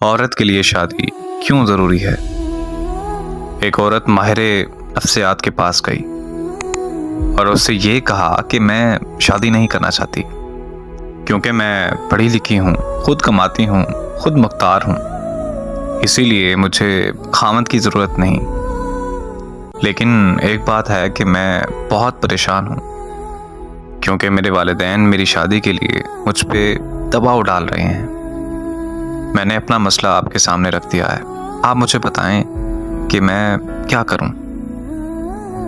عورت کے لیے شادی کیوں ضروری ہے؟ ایک عورت ماہر نفسیات کے پاس گئی اور اس سے یہ کہا کہ میں شادی نہیں کرنا چاہتی کیونکہ میں پڑھی لکھی ہوں، خود کماتی ہوں، خود مختار ہوں، اسی لیے مجھے خاوند کی ضرورت نہیں۔ لیکن ایک بات ہے کہ میں بہت پریشان ہوں کیونکہ میرے والدین میری شادی کے لیے مجھ پہ دباؤ ڈال رہے ہیں۔ میں نے اپنا مسئلہ آپ کے سامنے رکھ دیا ہے، آپ مجھے بتائیں کہ میں کیا کروں؟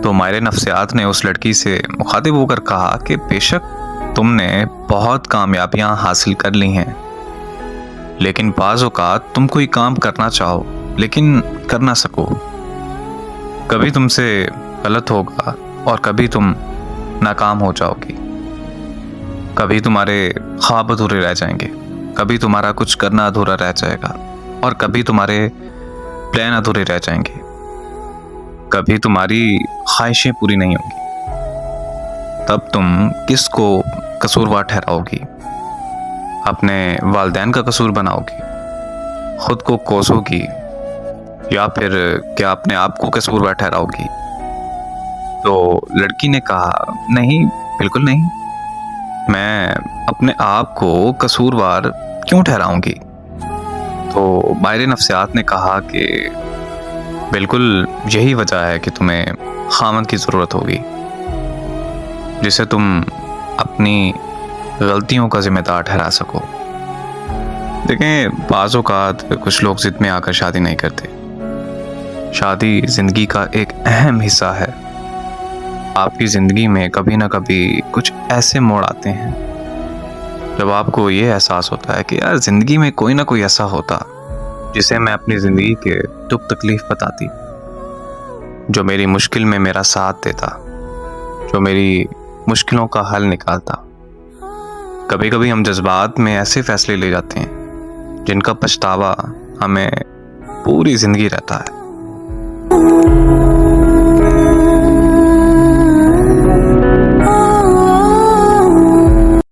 تو ماہر نفسیات نے اس لڑکی سے مخاطب ہو کر کہا کہ بے شک تم نے بہت کامیابیاں حاصل کر لی ہیں، لیکن بعض اوقات تم کوئی کام کرنا چاہو لیکن کر نہ سکو۔ کبھی تم سے غلط ہوگا اور کبھی تم ناکام ہو جاؤ گی، کبھی تمہارے خواب ادھورے رہ جائیں گے، کبھی تمہارا کچھ کرنا ادھورا رہ جائے گا اور کبھی تمہارے پلان ادھورے رہ جائیں گے، کبھی تمہاری خواہشیں پوری نہیں ہوں گی۔ تب تم کس کو قصوروار ٹھہراؤ گی؟ اپنے والدین کا قصور بناؤ گی، خود کو کوسو گی، یا پھر کیا اپنے آپ کو قصوروار ٹھہراؤ گی؟ تو لڑکی نے کہا نہیں، بالکل نہیں، میں اپنے آپ کو قصوروار کیوں ٹھہراؤں گی؟ تو ماہر نفسیات نے کہا کہ بالکل یہی وجہ ہے کہ تمہیں خاوند کی ضرورت ہوگی جسے تم اپنی غلطیوں کا ذمہ دار ٹھہرا سکو۔ دیکھیں، بعض اوقات کچھ لوگ ضد میں آ کر شادی نہیں کرتے۔ شادی زندگی کا ایک اہم حصہ ہے۔ آپ کی زندگی میں کبھی نہ کبھی کچھ ایسے موڑ آتے ہیں جب آپ کو یہ احساس ہوتا ہے کہ یار زندگی میں کوئی نہ کوئی ایسا ہوتا جسے میں اپنی زندگی کے دکھ تکلیف بتاتی، جو میری مشکل میں میرا ساتھ دیتا، جو میری مشکلوں کا حل نکالتا۔ کبھی کبھی ہم جذبات میں ایسے فیصلے لے جاتے ہیں جن کا پچھتاوا ہمیں پوری زندگی رہتا ہے۔